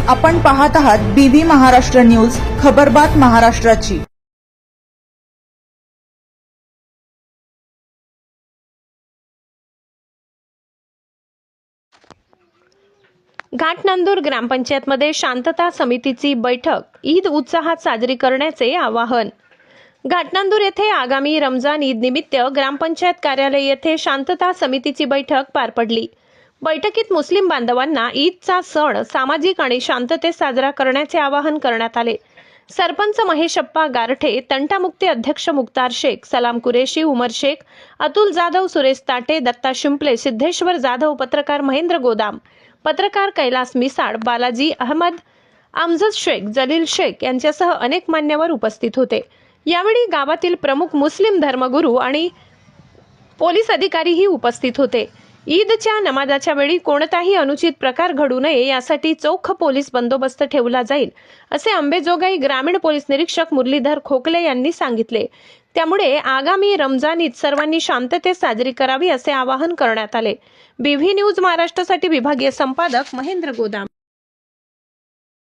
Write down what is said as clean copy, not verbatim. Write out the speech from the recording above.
आपण पाहत आहात बीबी महाराष्ट्र न्यूज, खबरबात महाराष्ट्राची। घाटनांदूर ग्रामपंचायतमध्ये शांतता समितीची बैठक, ईद उत्साहात साजरी करण्याचे आवाहन। घाटनांदूर येथे आगामी रमजान ईद निमित्त ग्रामपंचायत कार्यालय येथे शांतता समितीची बैठक पार पडली। बैठकीत मुस्लिम बांधवांना ईदचा सण सामाजिक आणि शांततेत साजरा करण्याचे आवाहन करण्यात आले। सरपंच महेशप्पा गारठे, तंटामुक्ती अध्यक्ष मुक्तार शेख, सलाम कुरेशी, उमर शेख, अतुल जाधव, सुरेश ताटे, दत्ता शिंपले, सिद्धेश्वर जाधव, पत्रकार महेंद्र गोदाम, पत्रकार कैलास मिसाड, बालाजी अहमद, अमजद शेख, जलील शेख यांच्यासह अनेक मान्यवर उपस्थित होते। यावेळी गावातील प्रमुख मुस्लिम धर्मगुरू आणि पोलीस अधिकारीही उपस्थित होते। ईदच्या नमाजाच्या वेळी कोणताही अनुचित प्रकार घडू नये यासाठी चोख पोलीस बंदोबस्त ठेवला जाईल, असे अंबेजोगाई ग्रामीण पोलीस निरीक्षक मुरलीधर खोकले यांनी सांगितले। त्यामुळे आगामी रमजान ईद सर्वांनी शांततेत साजरी करावी असे आवाहन करण्यात आले। बीव्ही न्यूज महाराष्ट्रासाठी विभागीय संपादक महेंद्र गोदाम।